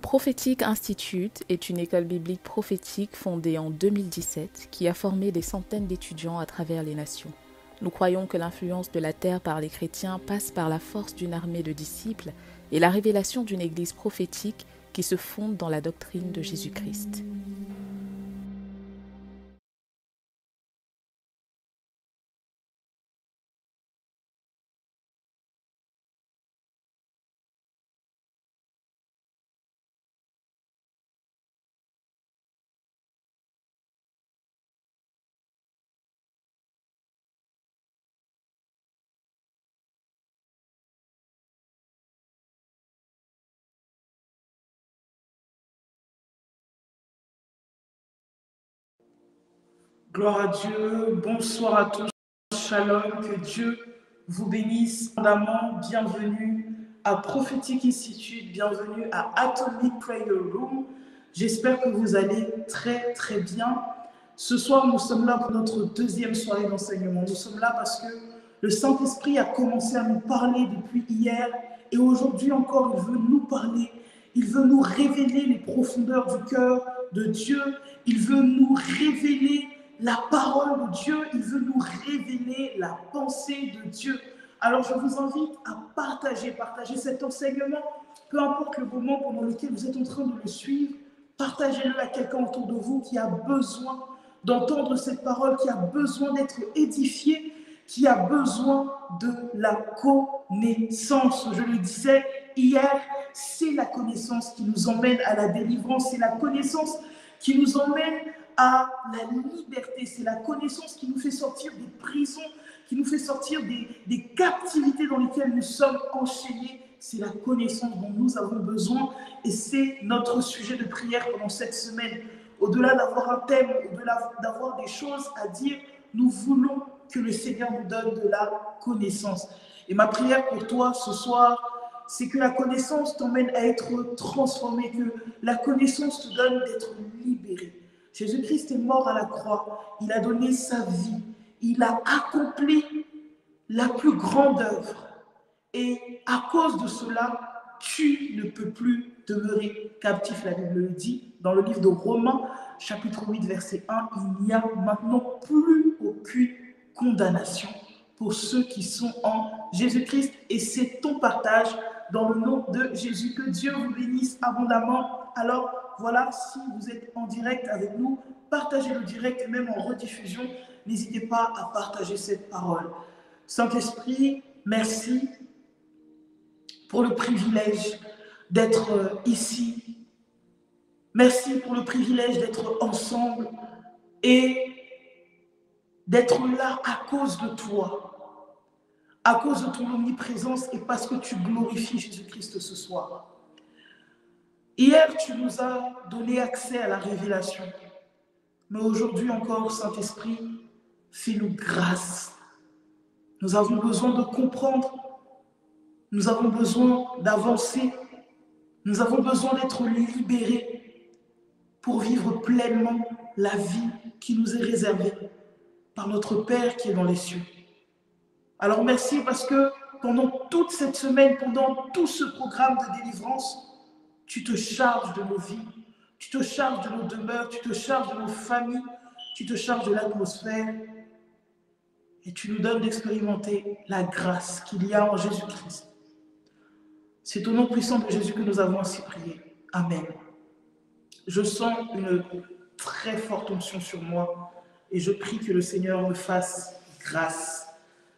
Prophetic Institute est une école biblique prophétique fondée en 2017 qui a formé des centaines d'étudiants à travers les nations. Nous croyons que l'influence de la terre par les chrétiens passe par la force d'une armée de disciples et la révélation d'une église prophétique qui se fonde dans la doctrine de Jésus-Christ. Gloire à Dieu, bonsoir à tous, shalom, que Dieu vous bénisse abondamment, bienvenue à Prophetic Institute, bienvenue à Atomic Prayer Room. J'espère que vous allez très bien. Ce soir, nous sommes là pour notre deuxième soirée d'enseignement. Nous sommes là parce que le Saint-Esprit a commencé à nous parler depuis hier et aujourd'hui encore, il veut nous parler. Il veut nous révéler les profondeurs du cœur de Dieu. Il veut nous révéler la parole de Dieu, il veut nous révéler la pensée de Dieu. Alors je vous invite à partager cet enseignement, peu importe le moment pendant lequel vous êtes en train de le suivre, partagez-le à quelqu'un autour de vous qui a besoin d'entendre cette parole, qui a besoin d'être édifié, qui a besoin de la connaissance. Je le disais hier, c'est la connaissance qui nous emmène à la délivrance, c'est la connaissance qui nous emmène à la liberté. C'est la connaissance qui nous fait sortir des prisons, qui nous fait sortir des captivités dans lesquelles nous sommes enchaînés. C'est la connaissance dont nous avons besoin et c'est notre sujet de prière pendant cette semaine. Au-delà d'avoir un thème, au-delà d'avoir des choses à dire, nous voulons que le Seigneur nous donne de la connaissance. Et ma prière pour toi ce soir, c'est que la connaissance t'emmène à être transformé, que la connaissance te donne d'être libéré. Jésus-Christ est mort à la croix, il a donné sa vie, il a accompli la plus grande œuvre. Et à cause de cela, tu ne peux plus demeurer captif. La Bible le dit dans le livre de Romains, chapitre 8, verset 1, il n'y a maintenant plus aucune condamnation pour ceux qui sont en Jésus-Christ. Et c'est ton partage dans le nom de Jésus. Que Dieu vous bénisse abondamment. Alors, voilà, si vous êtes en direct avec nous, partagez le direct et même en rediffusion. N'hésitez pas à partager cette parole. Saint-Esprit, merci pour le privilège d'être ici. Merci pour le privilège d'être ensemble et d'être là à cause de toi, à cause de ton omniprésence et parce que tu glorifies Jésus-Christ ce soir. Hier, tu nous as donné accès à la révélation. Mais aujourd'hui encore, Saint-Esprit, fais-nous grâce. Nous avons besoin de comprendre. Nous avons besoin d'avancer. Nous avons besoin d'être libérés pour vivre pleinement la vie qui nous est réservée par notre Père qui est dans les cieux. Alors merci parce que pendant toute cette semaine, pendant tout ce programme de délivrance, tu te charges de nos vies, tu te charges de nos demeures, tu te charges de nos familles, tu te charges de l'atmosphère et tu nous donnes d'expérimenter la grâce qu'il y a en Jésus-Christ. C'est au nom puissant de Jésus que nous avons ainsi prié. Amen. Je sens une très forte onction sur moi et je prie que le Seigneur me fasse grâce.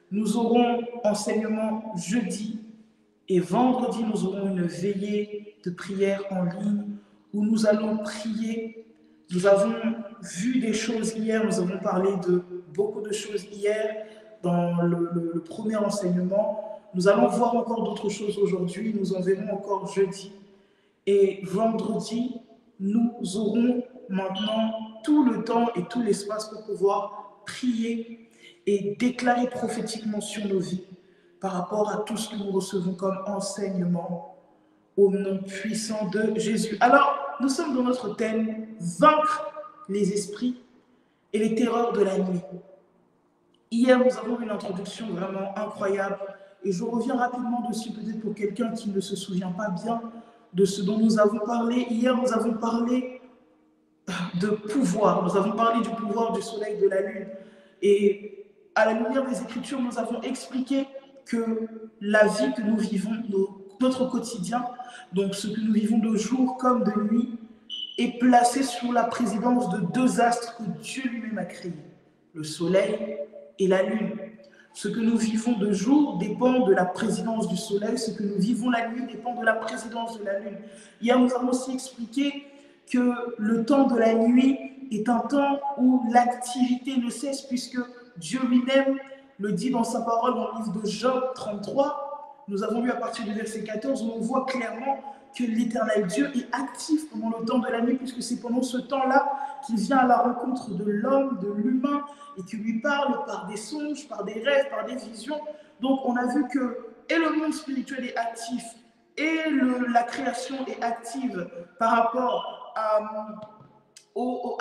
Nous aurons enseignement jeudi et vendredi, nous aurons une veillée de prière en ligne où nous allons prier. Nous avons vu des choses hier, nous avons parlé de beaucoup de choses hier dans le premier enseignement. Nous allons voir encore d'autres choses aujourd'hui, nous en verrons encore jeudi. Et vendredi, nous aurons maintenant tout le temps et tout l'espace pour pouvoir prier et déclarer prophétiquement sur nos vies par rapport à tout ce que nous recevons comme enseignement au nom puissant de Jésus. Alors, nous sommes dans notre thème « Vaincre les esprits et les terreurs de la nuit ». Hier, nous avons une introduction vraiment incroyable et je reviens rapidement dessus peut-être pour quelqu'un qui ne se souvient pas bien. de ce dont nous avons parlé. Hier, nous avons parlé de pouvoir. Nous avons parlé du pouvoir du soleil, de la lune. Et à la lumière des Écritures, nous avons expliqué que la vie que nous vivons, notre quotidien, donc ce que nous vivons de jour comme de nuit, est placé sous la présidence de deux astres que Dieu lui-même a créés, le soleil et la lune. Ce que nous vivons de jour dépend de la présidence du soleil, ce que nous vivons la nuit dépend de la présidence de la lune. Hier, nous avons aussi expliqué que le temps de la nuit est un temps où l'activité ne cesse, puisque Dieu lui-même le dit dans sa parole dans le livre de Job 33. Nous avons lu à partir du verset 14, où on voit clairement que l'Éternel Dieu est actif pendant le temps de la nuit, puisque c'est pendant ce temps-là qu'il vient à la rencontre de l'homme, de l'humain, et qu'il lui parle par des songes, par des rêves, par des visions. Donc on a vu que et le monde spirituel est actif, et la création est active par rapport au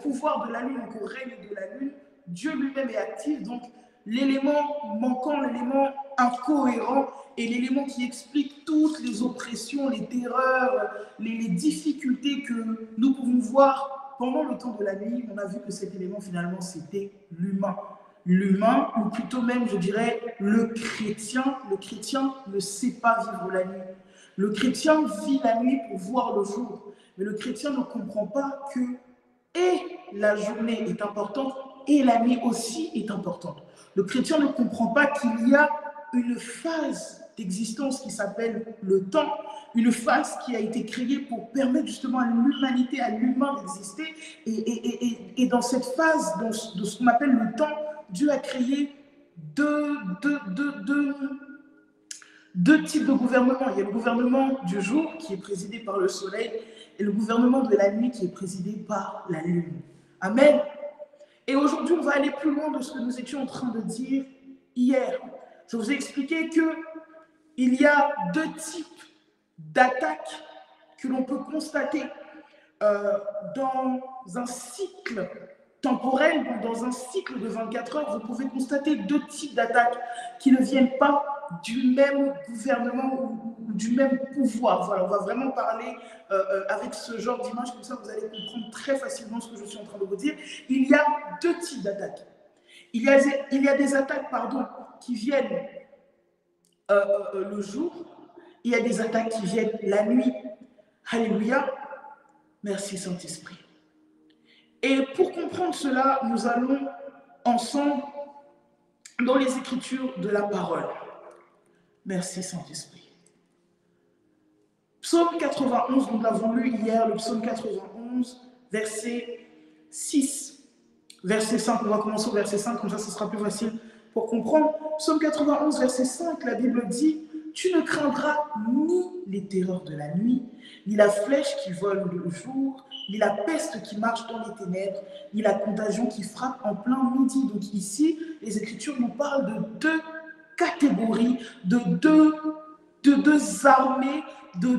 pouvoir de la lune, donc au règne de la lune. Dieu lui-même est actif, donc l'élément manquant, l'élément incohérent et l'élément qui explique toutes les oppressions, les terreurs, les difficultés que nous pouvons voir pendant le temps de la nuit. On a vu que cet élément finalement c'était l'humain. L'humain, ou plutôt même je dirais le chrétien ne sait pas vivre la nuit. Le chrétien vit la nuit pour voir le jour, mais le chrétien ne comprend pas que et la journée est importante et la nuit aussi est importante. Le chrétien ne comprend pas qu'il y a une phase d'existence qui s'appelle le temps, une phase qui a été créée pour permettre justement à l'humanité, à l'humain d'exister. Et dans cette phase, de ce qu'on appelle le temps, Dieu a créé deux types de gouvernement. Il y a le gouvernement du jour qui est présidé par le soleil et le gouvernement de la nuit qui est présidé par la lune. Amen. Et aujourd'hui, on va aller plus loin de ce que nous étions en train de dire hier. Je vous ai expliqué qu'il y a deux types d'attaques que l'on peut constater dans un cycle temporel, dans un cycle de 24 heures. Vous pouvez constater deux types d'attaques qui ne viennent pas du même gouvernement ou du même pouvoir. Voilà, on va vraiment parler avec ce genre d'image, comme ça vous allez comprendre très facilement ce que je suis en train de vous dire. Il y a deux types d'attaques. Il y a des attaques qui viennent le jour, il y a des attaques qui viennent la nuit. Alléluia, merci Saint-Esprit. Et pour comprendre cela, nous allons ensemble dans les Écritures de la parole. Merci Saint-Esprit. Psaume 91, nous l'avons lu hier, le psaume 91, verset 6. Verset 5, on va commencer au verset 5, comme ça ce sera plus facile pour comprendre. Psaume 91, verset 5, la Bible dit « Tu ne craindras ni les terreurs de la nuit, ni la flèche qui vole le jour, ni la peste qui marche dans les ténèbres, ni la contagion qui frappe en plein midi. » Donc ici, les Écritures nous parlent de deux catégories, de deux armées, de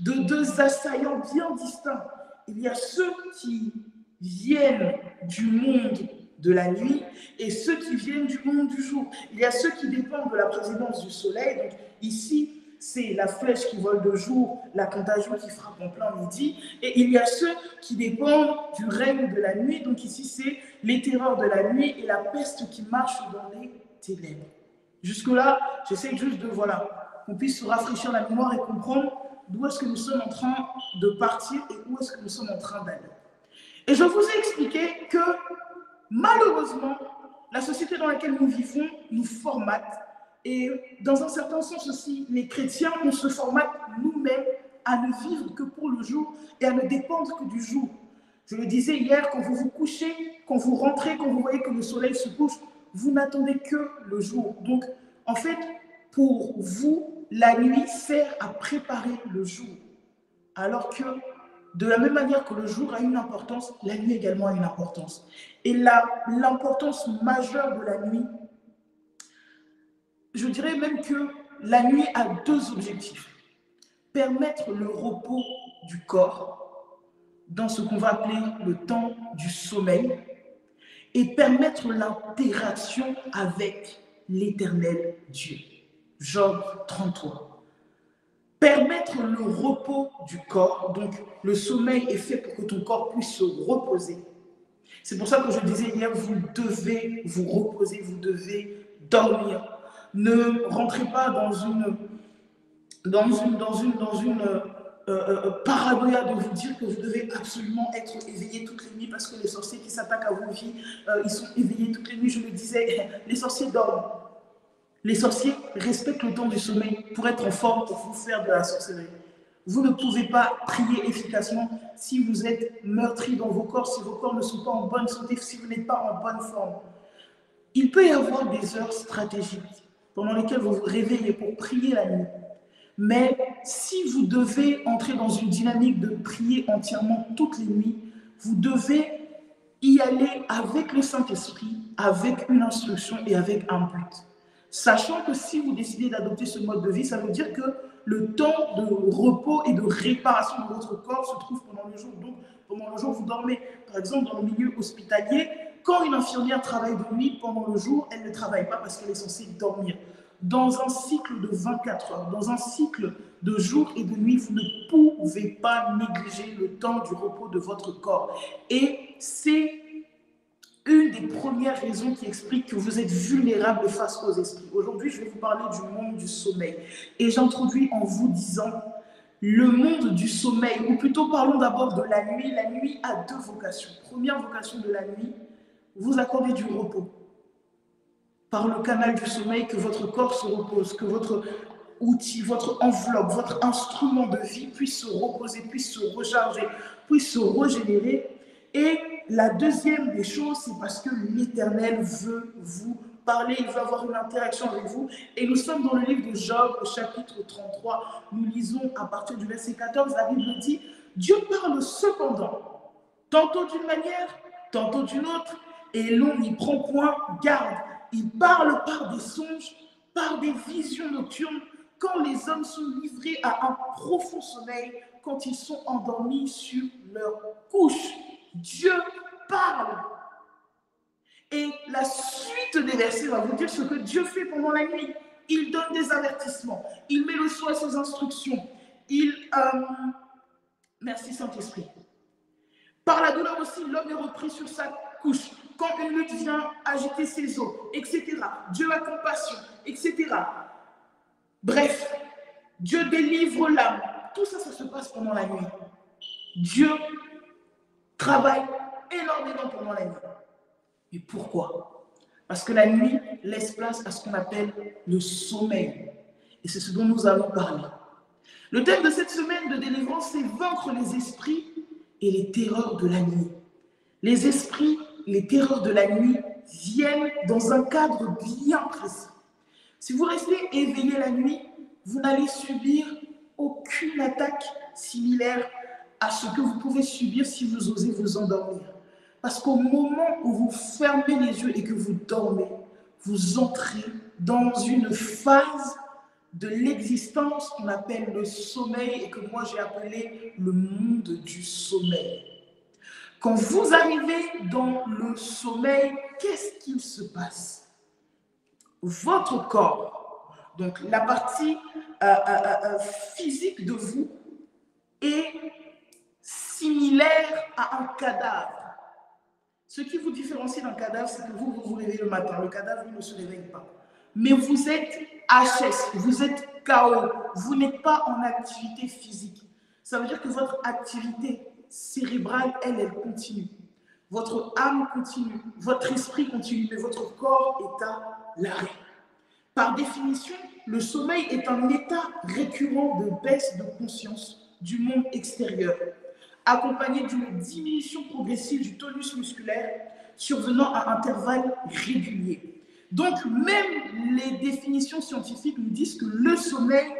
deux assaillants bien distincts. Il y a ceux qui viennent du monde de la nuit et ceux qui viennent du monde du jour. Il y a ceux qui dépendent de la présidence du soleil. Donc ici, c'est la flèche qui vole de jour, la contagion qui frappe en plein midi. Et il y a ceux qui dépendent du règne de la nuit. Donc ici, c'est les terreurs de la nuit et la peste qui marche dans les ténèbres. Jusque-là, j'essaie juste de, qu'on puisse se rafraîchir la mémoire et comprendre d'où est-ce que nous sommes en train de partir et où est-ce que nous sommes en train d'aller. Et je vous ai expliqué que, malheureusement, la société dans laquelle nous vivons nous formate. Et dans un certain sens aussi, les chrétiens, on se formate nous-mêmes à ne vivre que pour le jour et à ne dépendre que du jour. Je le disais hier, quand vous vous couchez, quand vous rentrez, quand vous voyez que le soleil se couche, vous n'attendez que le jour. Donc, en fait, pour vous, la nuit sert à préparer le jour. Alors que, de la même manière que le jour a une importance, la nuit également a une importance. Et l'importance majeure de la nuit, je dirais même que la nuit a deux objectifs. Permettre le repos du corps, dans ce qu'on va appeler le temps du sommeil, et permettre l'interaction avec l'Éternel Dieu. Job 33. permettre le repos du corps. Donc, le sommeil est fait pour que ton corps puisse se reposer. C'est pour ça que je disais hier, vous devez vous reposer, vous devez dormir. Ne rentrez pas dans une paranoïa de vous dire que vous devez absolument être éveillé toutes les nuits parce que les sorciers qui s'attaquent à vos vies, ils sont éveillés toutes les nuits. Je le disais, les sorciers dorment. Les sorciers respectent le temps du sommeil pour être en forme, pour vous faire de la sorcellerie. Vous ne pouvez pas prier efficacement si vous êtes meurtri dans vos corps, si vos corps ne sont pas en bonne santé, si vous n'êtes pas en bonne forme. Il peut y avoir des heures stratégiques pendant lesquelles vous vous réveillez pour prier la nuit. Mais si vous devez entrer dans une dynamique de prier entièrement toutes les nuits, vous devez y aller avec le Saint-Esprit, avec une instruction et avec un but. Sachant que si vous décidez d'adopter ce mode de vie, ça veut dire que le temps de repos et de réparation de votre corps se trouve pendant le jour. Donc, pendant le jour, vous dormez. Par exemple, dans le milieu hospitalier, quand une infirmière travaille de nuit, pendant le jour, elle ne travaille pas parce qu'elle est censée dormir. Dans un cycle de 24 heures, dans un cycle de jour et de nuit, vous ne pouvez pas négliger le temps du repos de votre corps. Et c'est une des premières raisons qui explique que vous êtes vulnérable face aux esprits. Aujourd'hui, je vais vous parler du monde du sommeil. Et j'introduis en vous disant le monde du sommeil, ou plutôt parlons d'abord de la nuit. La nuit a deux vocations. Première vocation de la nuit, vous accorder du repos. Par le canal du sommeil, que votre corps se repose, que votre outil, votre enveloppe, votre instrument de vie puisse se reposer, puisse se recharger, puisse se régénérer. Et la deuxième des choses, c'est parce que l'Éternel veut vous parler, il veut avoir une interaction avec vous. Et nous sommes dans le livre de Job, au chapitre 33. Nous lisons à partir du verset 14, la Bible dit « Dieu parle cependant, tantôt d'une manière, tantôt d'une autre, et l'on n'y prend point garde. Il parle par des songes, par des visions nocturnes, quand les hommes sont livrés à un profond sommeil, quand ils sont endormis sur leur couche. » Dieu parle. Et la suite des versets va vous dire ce que Dieu fait pendant la nuit. Il donne des avertissements. Il met le choix à ses instructions. Merci Saint-Esprit. Par la douleur aussi, l'homme est repris sur sa couche. Quand une lutte vient agiter ses os, etc. Dieu a compassion, etc. Bref, Dieu délivre l'âme. Tout ça, ça se passe pendant la nuit. Dieu travaille énormément pendant la nuit. Mais pourquoi? Parce que la nuit laisse place à ce qu'on appelle le sommeil. Et c'est ce dont nous allons parler. Le thème de cette semaine de délivrance, c'est vaincre les esprits et les terreurs de la nuit. Les esprits, les terreurs de la nuit viennent dans un cadre bien précis. Si vous restez éveillé la nuit, vous n'allez subir aucune attaque similaire à ce que vous pouvez subir si vous osez vous endormir. Parce qu'au moment où vous fermez les yeux et que vous dormez, vous entrez dans une phase de l'existence qu'on appelle le sommeil et que moi j'ai appelé le monde du sommeil. Quand vous arrivez dans le sommeil, qu'est-ce qu'il se passe? Votre corps, donc la partie physique de vous, est similaire à un cadavre. Ce qui vous différencie d'un cadavre, c'est que vous vous réveillez le matin. Le cadavre, il ne se réveille pas. Mais vous êtes HS, vous êtes KO, vous n'êtes pas en activité physique. Ça veut dire que votre activité cérébrale, elle continue. Votre âme continue, votre esprit continue, mais votre corps est à l'arrêt. Par définition, le sommeil est un état récurrent de baisse de conscience du monde extérieur, accompagné d'une diminution progressive du tonus musculaire survenant à intervalles réguliers. Donc, même les définitions scientifiques nous disent que le sommeil,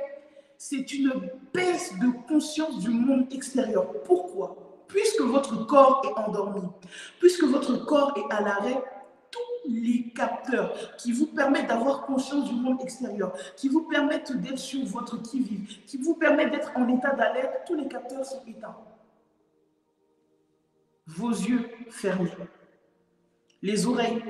c'est une baisse de conscience du monde extérieur. Pourquoi? Puisque votre corps est endormi, puisque votre corps est à l'arrêt, tous les capteurs qui vous permettent d'avoir conscience du monde extérieur, qui vous permettent d'être sur votre qui-vive, qui vous permettent d'être en état d'alerte, tous les capteurs sont éteints. Vos yeux fermés, les oreilles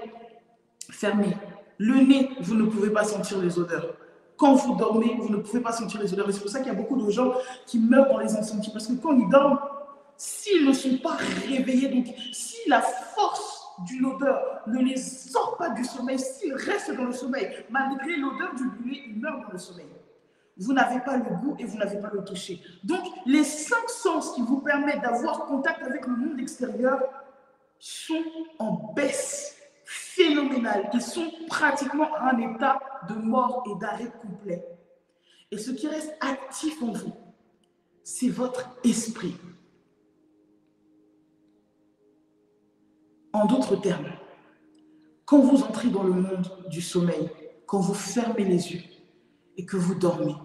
fermées, le nez, vous ne pouvez pas sentir les odeurs. quand vous dormez, vous ne pouvez pas sentir les odeurs. Et c'est pour ça qu'il y a beaucoup de gens qui meurent dans les incendies. Parce que quand ils dorment, s'ils ne sont pas réveillés, donc si la force d'une odeur ne les sort pas du sommeil, s'ils restent dans le sommeil, malgré l'odeur du brûlé, ils meurent dans le sommeil. Vous n'avez pas le goût et vous n'avez pas le toucher. Donc, les 5 sens qui vous permettent d'avoir contact avec le monde extérieur sont en baisse phénoménale. Ils sont pratiquement à un état de mort et d'arrêt complet. Et ce qui reste actif en vous, c'est votre esprit. En d'autres termes, quand vous entrez dans le monde du sommeil, quand vous fermez les yeux et que vous dormez,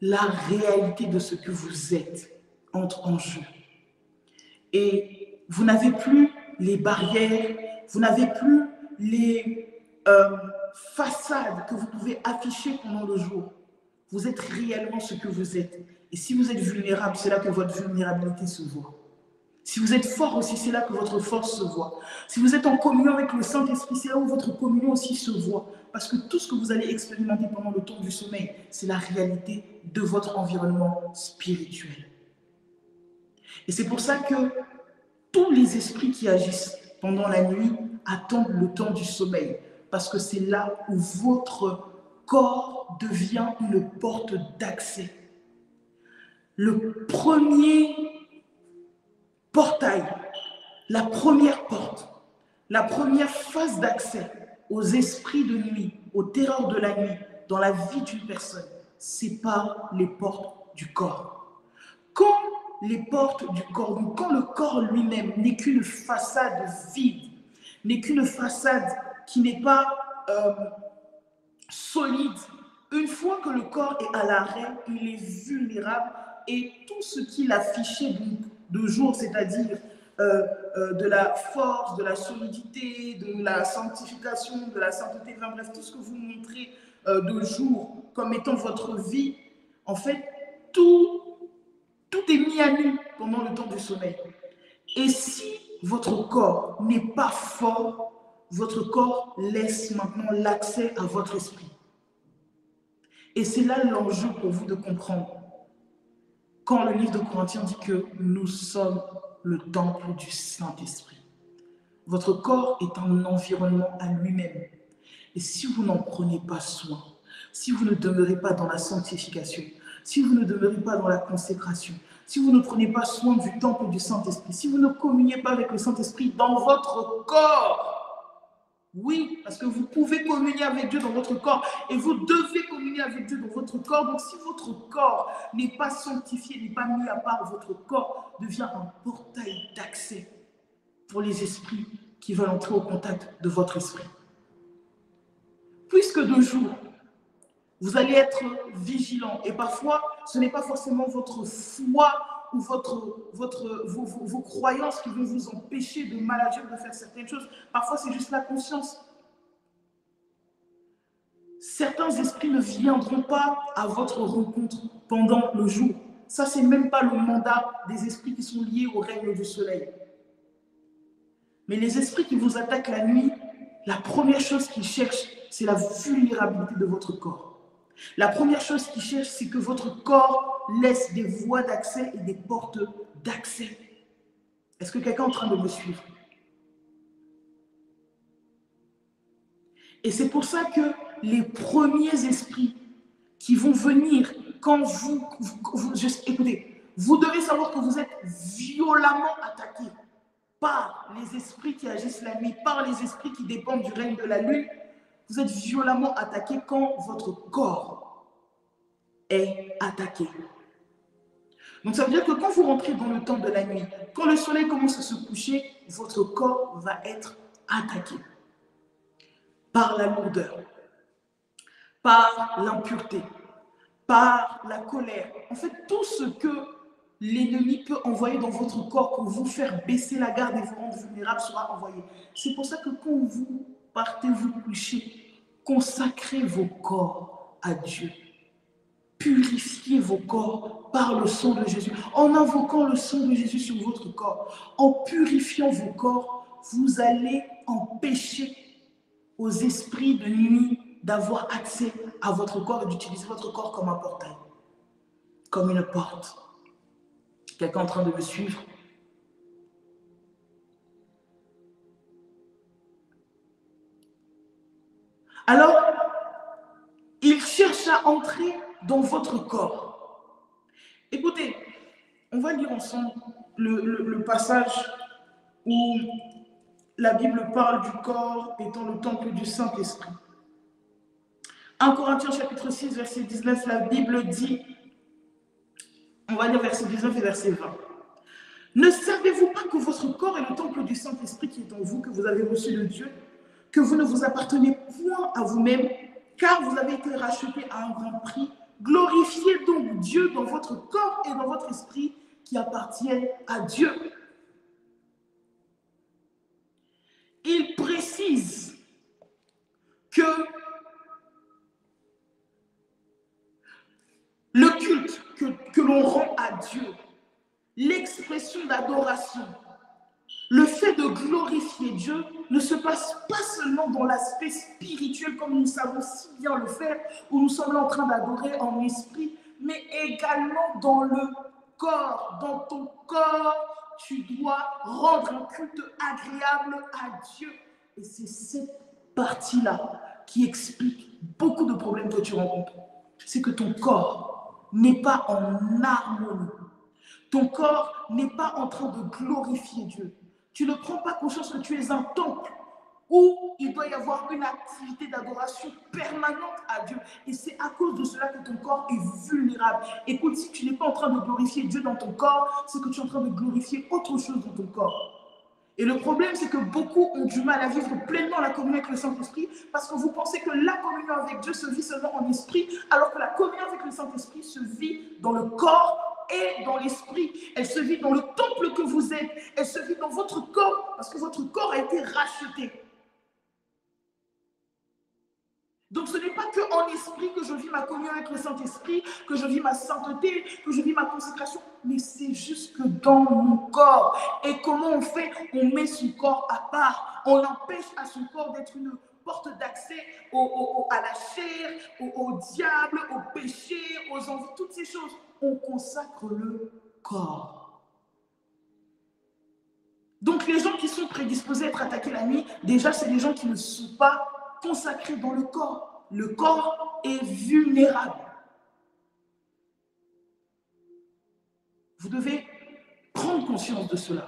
la réalité de ce que vous êtes entre en jeu. Et vous n'avez plus les barrières, vous n'avez plus les façades que vous pouvez afficher pendant le jour. Vous êtes réellement ce que vous êtes. Et si vous êtes vulnérable, c'est là que votre vulnérabilité se voit. Si vous êtes fort aussi, c'est là que votre force se voit. Si vous êtes en communion avec le Saint-Esprit, c'est là où votre communion aussi se voit. Parce que tout ce que vous allez expérimenter pendant le temps du sommeil, c'est la réalité de votre environnement spirituel. Et c'est pour ça que tous les esprits qui agissent pendant la nuit attendent le temps du sommeil. Parce que c'est là où votre corps devient une porte d'accès. Le premier portail, la première porte, la première phase d'accès aux esprits de nuit, aux terreurs de la nuit, dans la vie d'une personne, c'est par les portes du corps. Quand les portes du corps, donc quand le corps lui-même n'est qu'une façade vide, n'est qu'une façade qui n'est pas solide, une fois que le corps est à l'arrêt, il est vulnérable et tout ce qu'il affichait de jour, c'est-à-dire de la force, de la solidité, de la sanctification, de la sainteté, enfin bref, tout ce que vous montrez de jour comme étant votre vie, en fait, tout est mis à nu pendant le temps du sommeil. Et si votre corps n'est pas fort, votre corps laisse maintenant l'accès à votre esprit. Et c'est là l'enjeu pour vous de comprendre. Quand le livre de Corinthiens dit que nous sommes le temple du Saint-Esprit. Votre corps est un environnement à lui-même. Et si vous n'en prenez pas soin, si vous ne demeurez pas dans la sanctification, si vous ne demeurez pas dans la consécration, si vous ne prenez pas soin du temple du Saint-Esprit, si vous ne communiez pas avec le Saint-Esprit dans votre corps, oui, parce que vous pouvez communier avec Dieu dans votre corps et vous devez communier avec Dieu dans votre corps. Donc si votre corps n'est pas sanctifié, n'est pas mis à part, votre corps devient un portail d'accès pour les esprits qui veulent entrer au contact de votre esprit. Puisque de jour, vous allez être vigilant et parfois ce n'est pas forcément votre foi ou vos croyances qui vont vous empêcher de manager, de faire certaines choses. Parfois, c'est juste la conscience. Certains esprits ne viendront pas à votre rencontre pendant le jour. Ça, c'est même pas le mandat des esprits qui sont liés au règne du soleil. Mais les esprits qui vous attaquent la nuit, la première chose qu'ils cherchent, c'est la vulnérabilité de votre corps. La première chose qu'ils cherchent, c'est que votre corps laisse des voies d'accès et des portes d'accès. Est-ce que quelqu'un est en train de me suivre? Et c'est pour ça que les premiers esprits qui vont venir quand écoutez, vous devez savoir que vous êtes violemment attaqué par les esprits qui agissent la nuit, par les esprits qui dépendent du règne de la lune. Vous êtes violemment attaqué quand votre corps est attaqué. Donc ça veut dire que quand vous rentrez dans le temps de la nuit, quand le soleil commence à se coucher, votre corps va être attaqué par la lourdeur, par l'impureté, par la colère. En fait, tout ce que l'ennemi peut envoyer dans votre corps pour vous faire baisser la garde et vous rendre vulnérable sera envoyé. C'est pour ça que quand vous partez vous coucher, consacrez vos corps à Dieu. Purifiez vos corps par le sang de Jésus. En invoquant le sang de Jésus sur votre corps, en purifiant vos corps, vous allez empêcher aux esprits de nuit d'avoir accès à votre corps et d'utiliser votre corps comme un portail, comme une porte. Quelqu'un en train de me suivre? Alors, il cherche à entrer dans votre corps. Écoutez, on va lire ensemble le passage où la Bible parle du corps étant le temple du Saint-Esprit. 1 Corinthiens chapitre 6, verset 19, la Bible dit, on va lire verset 19 et verset 20. Ne savez-vous pas que votre corps est le temple du Saint-Esprit qui est en vous, que vous avez reçu de Dieu, que vous ne vous appartenez point à vous-même, car vous avez été rachetés à un grand prix. Glorifiez donc Dieu dans votre corps et dans votre esprit qui appartiennent à Dieu. Il précise que le culte que l'on rend à Dieu, l'expression d'adoration, le fait de glorifier Dieu ne se passe pas seulement dans l'aspect spirituel comme nous savons si bien le faire, où nous sommes là en train d'adorer en esprit, mais également dans le corps. Dans ton corps, tu dois rendre un culte agréable à Dieu. Et c'est cette partie-là qui explique beaucoup de problèmes que tu rencontres. C'est que ton corps n'est pas en harmonie. Ton corps n'est pas en train de glorifier Dieu. Tu ne prends pas conscience que tu es un temple où il doit y avoir une activité d'adoration permanente à Dieu. Et c'est à cause de cela que ton corps est vulnérable. Écoute, si tu n'es pas en train de glorifier Dieu dans ton corps, c'est que tu es en train de glorifier autre chose dans ton corps. Et le problème, c'est que beaucoup ont du mal à vivre pleinement la communion avec le Saint-Esprit parce que vous pensez que la communion avec Dieu se vit seulement en esprit, alors que la communion avec le Saint-Esprit se vit dans le corps et dans l'esprit. Elle se vit dans le temple que vous êtes. Elle se vit dans votre corps parce que votre corps a été racheté. Donc ce n'est pas qu'en esprit que je vis ma communion avec le Saint-Esprit, que je vis ma sainteté, que je vis ma consécration, mais c'est juste que dans mon corps. Et comment on fait? On met son corps à part. On empêche à son corps d'être une porte d'accès à la chair, au diable, au péché, aux envies, toutes ces choses. On consacre le corps. Donc les gens qui sont prédisposés à être attaqués la nuit, déjà c'est des gens qui ne sont pas consacré dans le corps. Le corps est vulnérable. Vous devez prendre conscience de cela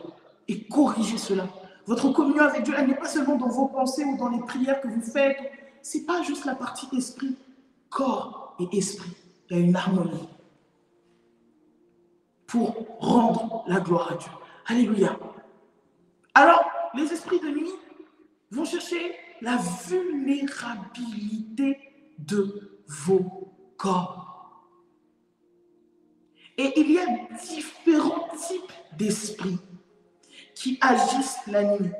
et corriger cela. Votre communion avec Dieu, elle n'est pas seulement dans vos pensées ou dans les prières que vous faites. Ce n'est pas juste la partie esprit. Corps et esprit, il y a une harmonie pour rendre la gloire à Dieu. Alléluia. Alors, les esprits de nuit vont chercher la vulnérabilité de vos corps. Et il y a différents types d'esprits qui agissent la nuit.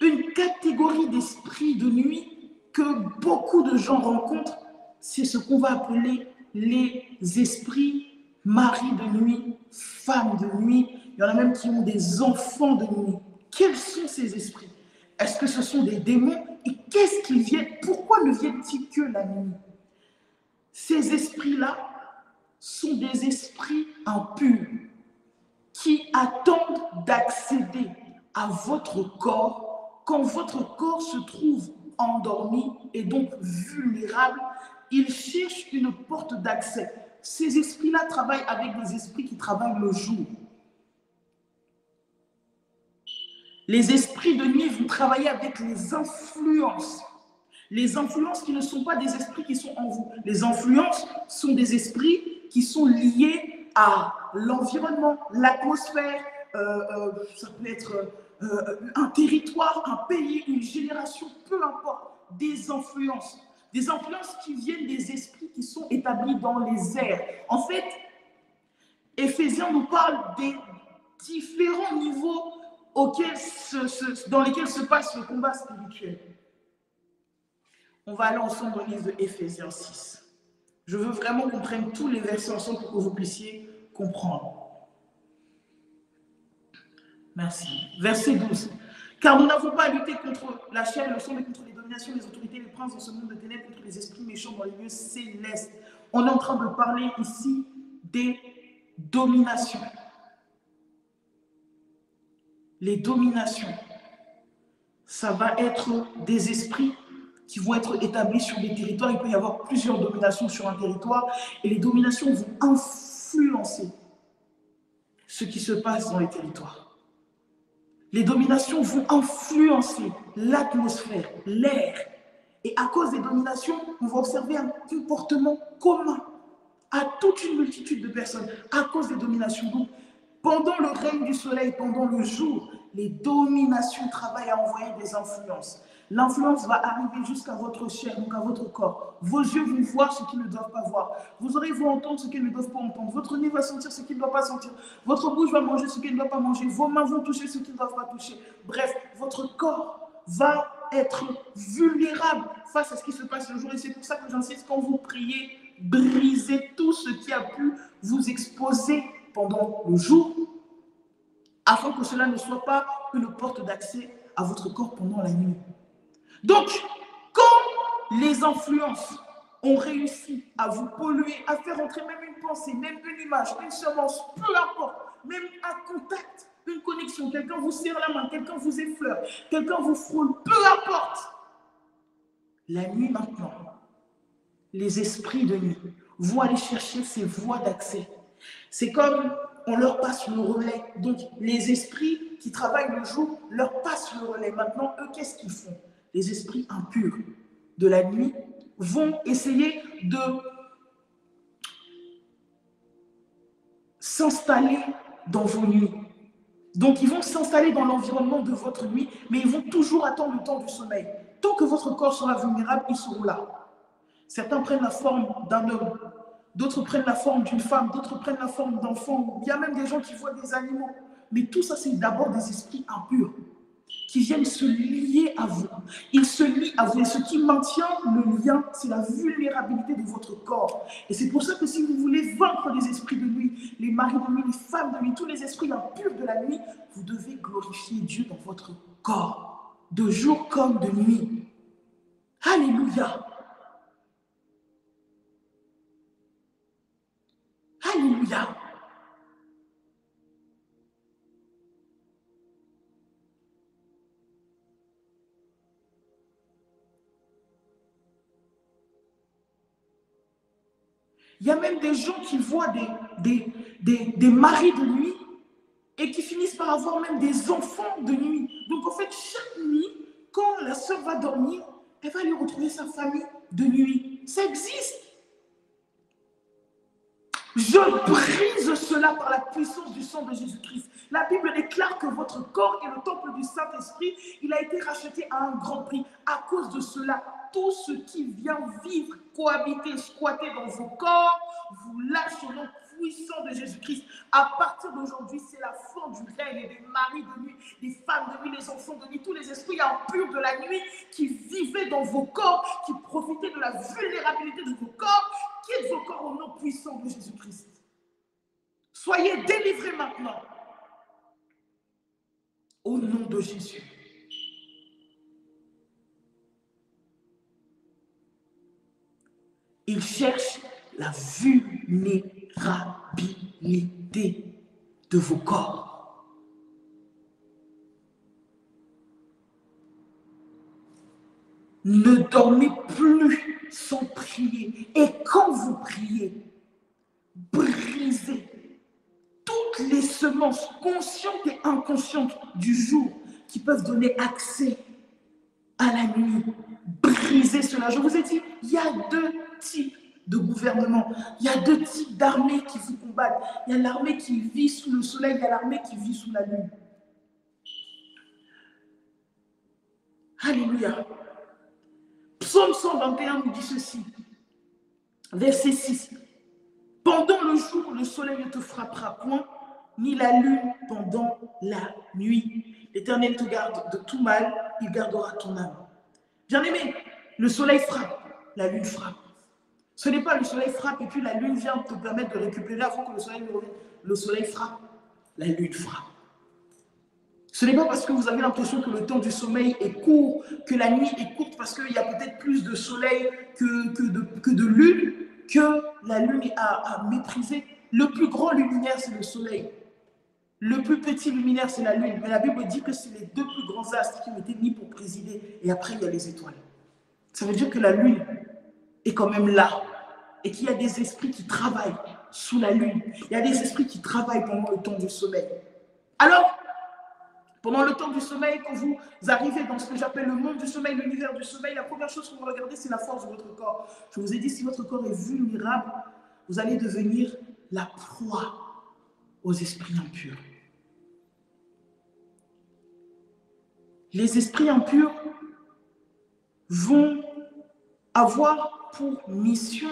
Une catégorie d'esprits de nuit que beaucoup de gens rencontrent, c'est ce qu'on va appeler les esprits mari de nuit, femme de nuit. Il y en a même qui ont des enfants de nuit. Quels sont ces esprits? Est-ce que ce sont des démons? Et qu'est-ce qu'ils viennent? Pourquoi ne viennent-ils que la nuit? Ces esprits-là sont des esprits impurs qui attendent d'accéder à votre corps quand votre corps se trouve endormi et donc vulnérable. Ils cherchent une porte d'accès. Ces esprits-là travaillent avec des esprits qui travaillent le jour. Les esprits de nuit vont travailler avec les influences. Les influences qui ne sont pas des esprits qui sont en vous. Les influences sont des esprits qui sont liés à l'environnement, l'atmosphère, ça peut être un territoire, un pays, une génération, peu importe, des influences. Des influences qui viennent des esprits qui sont établis dans les airs. En fait, Éphésiens nous parle des différents niveaux dans lesquels se passe le combat spirituel. On va aller ensemble au livre de Éphésiens 6. Je veux vraiment qu'on prenne tous les versets ensemble pour que vous puissiez comprendre. Merci. Verset 12. Car nous n'avons pas à lutter contre la chair et le sang, mais contre les dominations dominations, les autorités, les princes dans ce monde de ténèbres, contre les esprits méchants dans les lieux célestes. On est en train de parler ici des dominations. Les dominations, ça va être des esprits qui vont être établis sur des territoires. Il peut y avoir plusieurs dominations sur un territoire et les dominations vont influencer ce qui se passe dans les territoires. Les dominations vont influencer l'atmosphère, l'air. Et à cause des dominations, on va observer un comportement commun à toute une multitude de personnes à cause des dominations. Donc, pendant le règne du soleil, pendant le jour, les dominations travaillent à envoyer des influences. L'influence va arriver jusqu'à votre chair, donc à votre corps. Vos yeux vont voir ce qu'ils ne doivent pas voir. Vos oreilles vont entendre ce qu'ils ne doivent pas entendre. Votre nez va sentir ce qu'il ne doit pas sentir. Votre bouche va manger ce qu'il ne doit pas manger. Vos mains vont toucher ce qu'ils ne doivent pas toucher. Bref, votre corps va être vulnérable face à ce qui se passe le jour. Et c'est pour ça que j'insiste, quand vous priez, brisez tout ce qui a pu vous exposer pendant le jour, afin que cela ne soit pas une porte d'accès à votre corps pendant la nuit. Donc, quand les influences ont réussi à vous polluer, à faire entrer même une pensée, même une image, une semence, peu importe, même un contact, une connexion, quelqu'un vous serre la main, quelqu'un vous effleure, quelqu'un vous frôle, peu importe. La nuit maintenant, les esprits de nuit vont aller chercher ces voies d'accès. C'est comme on leur passe le relais. Donc, les esprits qui travaillent le jour leur passent le relais. Maintenant, eux, qu'est-ce qu'ils font? Les esprits impurs de la nuit vont essayer de s'installer dans vos nuits. Donc, ils vont s'installer dans l'environnement de votre nuit, mais ils vont toujours attendre le temps du sommeil. Tant que votre corps sera vulnérable, ils seront là. Certains prennent la forme d'un homme, d'autres prennent la forme d'une femme, d'autres prennent la forme d'enfants. Il y a même des gens qui voient des animaux. Mais tout ça, c'est d'abord des esprits impurs qui viennent se lier à vous. Ils se lient à vous. Et ce qui maintient le lien, c'est la vulnérabilité de votre corps. Et c'est pour ça que si vous voulez vaincre les esprits de nuit, les maris de nuit, les femmes de nuit, tous les esprits impurs de la nuit, vous devez glorifier Dieu dans votre corps, de jour comme de nuit. Alléluia. Alléluia. Il y a même des gens qui voient des maris de nuit et qui finissent par avoir même des enfants de nuit. Donc en fait, chaque nuit, quand la sœur va dormir, elle va aller retrouver sa famille de nuit. Ça existe. Je brise cela par la puissance du sang de Jésus-Christ. La Bible déclare que votre corps est le temple du Saint-Esprit. Il a été racheté à un grand prix. À cause de cela, tout ce qui vient vivre, cohabiter, squatter dans vos corps, vous lâche au nom puissant de Jésus-Christ. À partir d'aujourd'hui, c'est la fin du règne des maris de nuit, des femmes de nuit, des enfants de nuit, tous les esprits impurs de la nuit qui vivaient dans vos corps, qui profitaient de la vulnérabilité de vos corps. Quitte vos corps au nom puissant de Jésus-Christ. Soyez délivrés maintenant. Au nom de Jésus. Il cherche la vulnérabilité de vos corps. Ne dormez plus sans prier. Et quand vous priez, brisez toutes les semences conscientes et inconscientes du jour qui peuvent donner accès à la nuit. Brisez cela. Je vous ai dit, il y a deux types de gouvernement. Il y a deux types d'armées qui vous combattent. Il y a l'armée qui vit sous le soleil, il y a l'armée qui vit sous la lune. Alléluia. Psaume 121 nous dit ceci. Verset 6. Pendant le jour, le soleil ne te frappera point, ni la lune pendant la nuit. L'Éternel te garde de tout mal, il gardera ton âme. Bien-aimé, le soleil frappe, la lune frappe. Ce n'est pas le soleil frappe et puis la lune vient te permettre de récupérer avant que le soleil ne revienne. Le soleil frappe, la lune frappe. Ce n'est pas parce que vous avez l'impression que le temps du sommeil est court, que la nuit est courte, parce qu'il y a peut-être plus de soleil que de lune, que la lune est à mépriser. Le plus grand luminaire, c'est le soleil. Le plus petit luminaire, c'est la lune. Mais la Bible dit que c'est les deux plus grands astres qui ont été mis pour présider. Et après, il y a les étoiles. Ça veut dire que la lune est quand même là. Et qu'il y a des esprits qui travaillent sous la lune. Il y a des esprits qui travaillent pendant le temps du sommeil. Alors, pendant le temps du sommeil, quand vous arrivez dans ce que j'appelle le monde du sommeil, l'univers du sommeil, la première chose que vous regardez, c'est la force de votre corps. Je vous ai dit, si votre corps est vulnérable, vous allez devenir la proie aux esprits impurs. Les esprits impurs vont avoir pour mission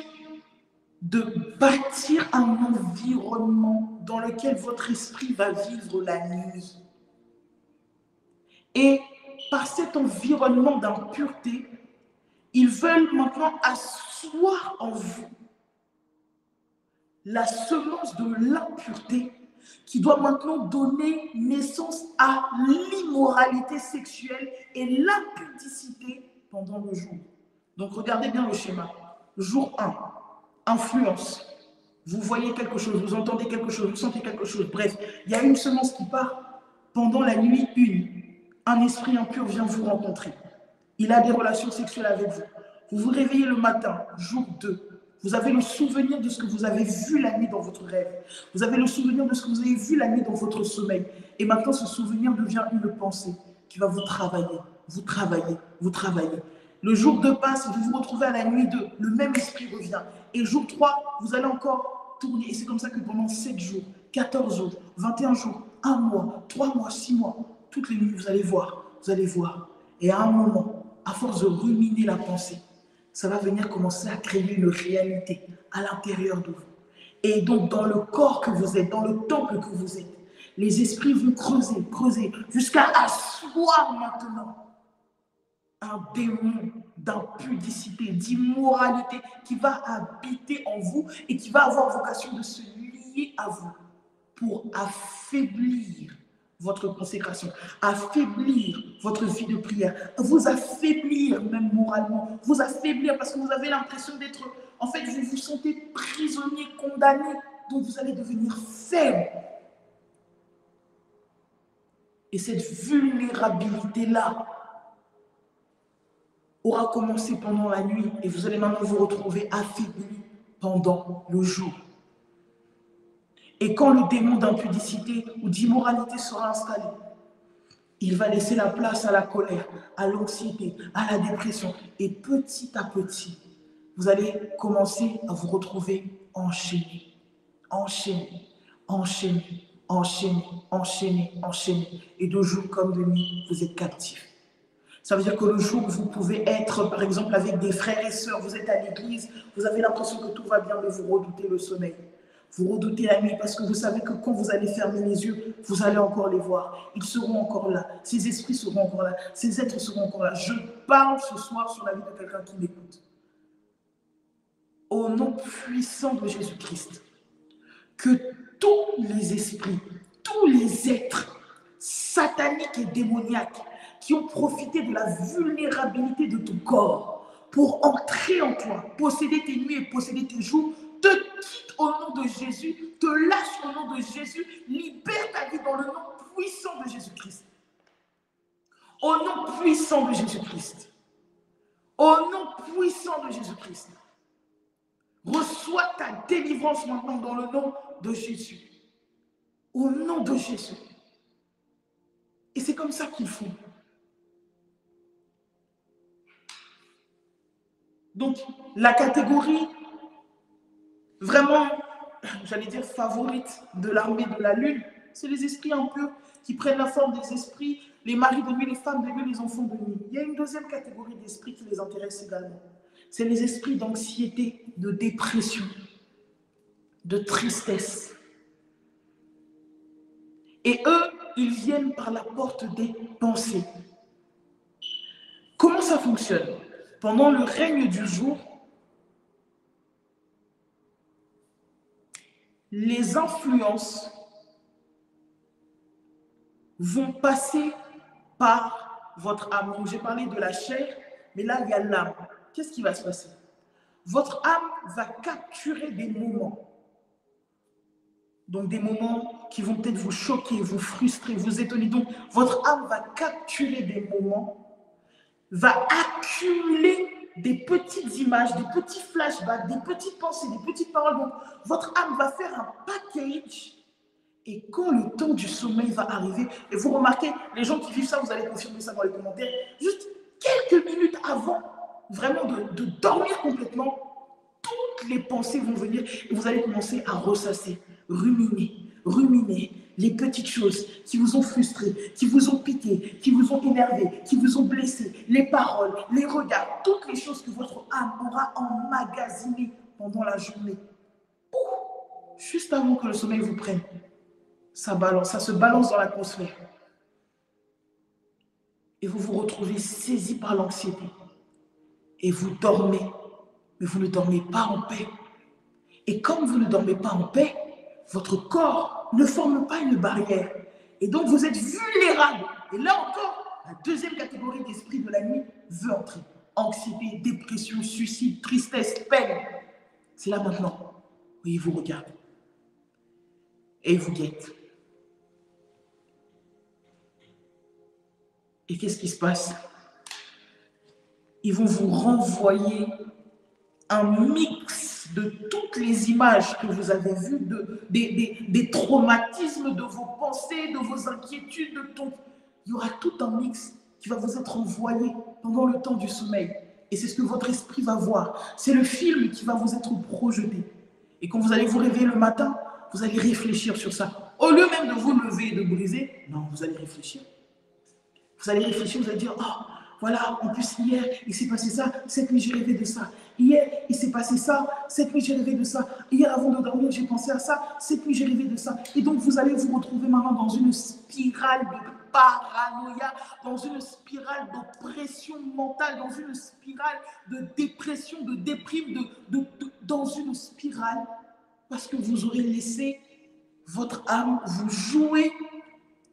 de bâtir un environnement dans lequel votre esprit va vivre la nuit. Et par cet environnement d'impureté, ils veulent maintenant asseoir en vous la semence de l'impureté qui doit maintenant donner naissance à l'immoralité sexuelle et l'impudicité pendant le jour. Donc regardez bien le schéma. Jour 1, influence. Vous voyez quelque chose, vous entendez quelque chose, vous sentez quelque chose. Bref, il y a une semence qui part pendant la nuit 1. Un esprit impur vient vous rencontrer. Il a des relations sexuelles avec vous. Vous vous réveillez le matin, jour 2. Vous avez le souvenir de ce que vous avez vu la nuit dans votre rêve. Vous avez le souvenir de ce que vous avez vu la nuit dans votre sommeil. Et maintenant, ce souvenir devient une pensée qui va vous travailler, vous travailler, vous travailler. Le jour 2 passe, vous vous retrouvez à la nuit 2. Le même esprit revient. Et jour 3, vous allez encore tourner. Et c'est comme ça que pendant 7 jours, 14 jours, 21 jours, 1 mois, 3 mois, 6 mois, toutes les nuits, vous allez voir, vous allez voir. Et à un moment, à force de ruminer la pensée, ça va venir commencer à créer une réalité à l'intérieur de vous. Et donc, dans le corps que vous êtes, dans le temple que vous êtes, les esprits vont creuser, creuser, jusqu'à asseoir maintenant un démon d'impudicité, d'immoralité qui va habiter en vous et qui va avoir vocation de se lier à vous pour affaiblir votre consécration, affaiblir votre vie de prière, vous affaiblir même moralement, vous affaiblir parce que vous avez l'impression d'être, en fait, vous vous sentez prisonnier, condamné, donc vous allez devenir faible. Et cette vulnérabilité-là aura commencé pendant la nuit et vous allez maintenant vous retrouver affaibli pendant le jour. Et quand le démon d'impudicité ou d'immoralité sera installé, il va laisser la place à la colère, à l'anxiété, à la dépression. Et petit à petit, vous allez commencer à vous retrouver enchaîné, enchaîné, enchaîné, enchaîné, enchaîné, enchaîné. Et de jour comme de nuit, vous êtes captif. Ça veut dire que le jour où vous pouvez être, par exemple, avec des frères et sœurs, vous êtes à l'église, vous avez l'impression que tout va bien, mais vous redoutez le sommeil. Vous redoutez la nuit parce que vous savez que quand vous allez fermer les yeux, vous allez encore les voir. Ils seront encore là. Ces esprits seront encore là. Ces êtres seront encore là. Je parle ce soir sur la vie de quelqu'un qui m'écoute. Au nom puissant de Jésus-Christ, que tous les esprits, tous les êtres sataniques et démoniaques qui ont profité de la vulnérabilité de ton corps pour entrer en toi, posséder tes nuits et posséder tes jours, te quitte au nom de Jésus, te lâche au nom de Jésus, libère ta vie dans le nom puissant de Jésus-Christ. Au nom puissant de Jésus-Christ. Au nom puissant de Jésus-Christ. Reçois ta délivrance maintenant dans le nom de Jésus. Au nom de Jésus. Et c'est comme ça qu'il faut. Donc, la catégorie vraiment, j'allais dire, favorite de l'armée de la lune, c'est les esprits impurs qui prennent la forme des esprits, les maris de nuit, les femmes de nuit, les enfants de nuit. Il y a une deuxième catégorie d'esprits qui les intéresse également. C'est les esprits d'anxiété, de dépression, de tristesse. Et eux, ils viennent par la porte des pensées. Comment ça fonctionne? Pendant le règne du jour, les influences vont passer par votre âme. Donc, j'ai parlé de la chair, mais là, il y a l'âme. Qu'est-ce qui va se passer? Votre âme va capturer des moments. Donc, des moments qui vont peut-être vous choquer, vous frustrer, vous étonner. Donc, votre âme va capturer des moments, va accumuler des petites images, des petits flashbacks, des petites pensées, des petites paroles. Donc, votre âme va faire un package. Et quand le temps du sommeil va arriver, et vous remarquez, les gens qui vivent ça, vous allez confirmer ça dans les commentaires, juste quelques minutes avant vraiment de dormir complètement, toutes les pensées vont venir et vous allez commencer à ressasser, ruminer les petites choses qui vous ont frustré, qui vous ont piqué, qui vous ont énervé, qui vous ont blessé, les paroles, les regards, toutes les choses que votre âme aura emmagasinées pendant la journée. Juste avant que le sommeil vous prenne, ça balance, ça se balance dans l'atmosphère. Et vous vous retrouvez saisi par l'anxiété. Et vous dormez, mais vous ne dormez pas en paix. Et comme vous ne dormez pas en paix, votre corps ne forme pas une barrière. Et donc vous êtes vulnérable. Et là encore, la deuxième catégorie d'esprit de la nuit veut entrer. Anxiété, dépression, suicide, tristesse, peine. C'est là maintenant. Oui, il vous regarde. Et il vous guette. Et qu'est-ce qui se passe? Ils vont vous renvoyer un mix de toutes les images que vous avez vues, des traumatismes, de vos pensées, de vos inquiétudes, de tout. Il y aura tout un mix qui va vous être envoyé pendant le temps du sommeil. Et c'est ce que votre esprit va voir. C'est le film qui va vous être projeté. Et quand vous allez vous réveiller le matin, vous allez réfléchir sur ça. Au lieu même de vous lever et de briser, non, vous allez réfléchir. Vous allez réfléchir, vous allez dire, oh, voilà, en plus hier, il s'est passé ça, cette nuit j'ai rêvé de ça. Hier, il s'est passé ça, cette nuit j'ai rêvé de ça. Hier, avant de dormir, j'ai pensé à ça, cette nuit j'ai rêvé de ça. Et donc, vous allez vous retrouver maintenant dans une spirale de paranoïa, dans une spirale d'oppression mentale, dans une spirale de dépression, de déprime, dans une spirale, parce que vous aurez laissé votre âme vous jouer